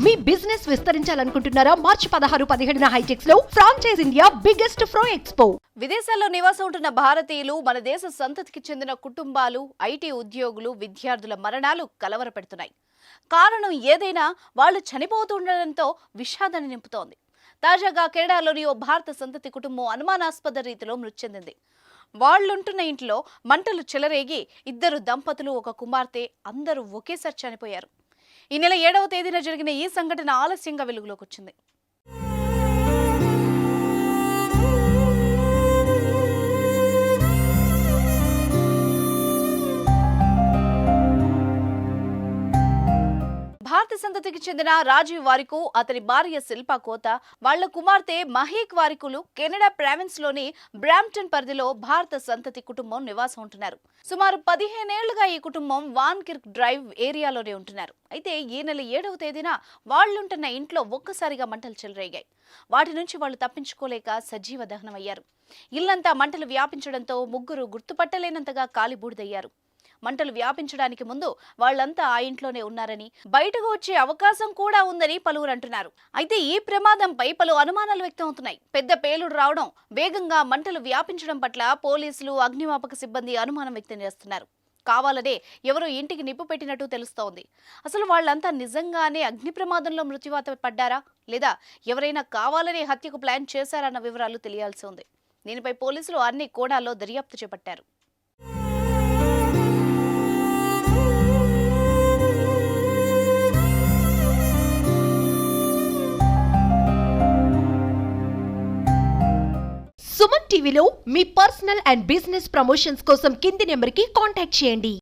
మీ business విస్తరించాలనుకుంటున్నారా? మార్చి 16-17 హైటెక్స్ లో franchise India biggest ఫ్రో expo. విదేశాల్లో నివాసం ఉంటున్న భారతీయులు, మన దేశ సంతతికి చెందిన కుటుంబాలు, ఐటీ ఉద్యోగులు, విద్యార్థుల మరణాలు కలవరపెడుతున్నాయి. కారణం ఏదైనా వాళ్ళు చనిపోతుండటంతో విషాదాన్ని నింపుతోంది. తాజాగా కెనడాలోని ఓ భారత సంతతి కుటుంబం అనుమానాస్పద రీతిలో మృతి చెందింది. వాళ్లుంటున్న ఇంట్లో మంటలు చెలరేగి 2 దంపతులు, ఒక కుమార్తె అందరూ ఒకేసారి చనిపోయారు. ఈ నెల 7వ తేదీన జరిగిన ఈ సంఘటన ఆలస్యంగా వెలుగులోకి వచ్చింది. భారత సంతతికి చెందిన రాజీవ్ వారికు, అతని భార్య శిల్పా కోత, వాళ్ల కుమార్తె మహీక్ వారికులు కెనడా ప్రావిన్స్ లోని బ్రాంప్టన్ పరిధిలో భారత సంతతి కుటుంబం నివాసం ఉంటున్నారు. సుమారు 15 ఏళ్లుగా ఈ కుటుంబం వాన్ కిర్క్ డ్రైవ్ ఏరియాలోనే ఉంటున్నారు. అయితే ఈ నెల 7వ తేదీన వాళ్లుంటున్న ఇంట్లో ఒక్కసారిగా మంటలు చెలరేగాయి. వాటి నుంచి వాళ్ళు తప్పించుకోలేక సజీవ దహనమయ్యారు. ఇల్లంతా మంటలు వ్యాపించడంతో ముగ్గురు గుర్తుపట్టలేనంతగా కాలిబూడిదయ్యారు. మంటలు వ్యాపించడానికి ముందు వాళ్లంతా ఆ ఇంట్లోనే ఉన్నారని, బయటకు వచ్చే అవకాశం కూడా ఉందని పలువురు అంటున్నారు. అయితే ఈ ప్రమాదంపై పలు అనుమానాలు వ్యక్తమవుతున్నాయి. పెద్ద పేలుడు రావడం, వేగంగా మంటలు వ్యాపించడం పట్ల పోలీసులు, అగ్నిమాపక సిబ్బంది అనుమానం వ్యక్తం చేస్తున్నారు. కావాలనే ఎవరో ఇంటికి నిప్పు పెట్టినట్టు తెలుస్తోంది. అసలు వాళ్లంతా నిజంగానే అగ్ని ప్రమాదంలో మృత్యువాత పడ్డారా, లేదా ఎవరైనా కావాలనే హత్యకు ప్లాన్ చేశారన్న వివరాలు తెలియాల్సి ఉంది. దీనిపై పోలీసులు అన్ని కోణాల్లో దర్యాప్తు చేపట్టారు. సుమన్ టీవీలో మీ పర్సనల్ అండ్ బిజినెస్ ప్రమోషన్స్ కోసం కింది నెంబర్కి కాంటాక్ట్ చేయండి.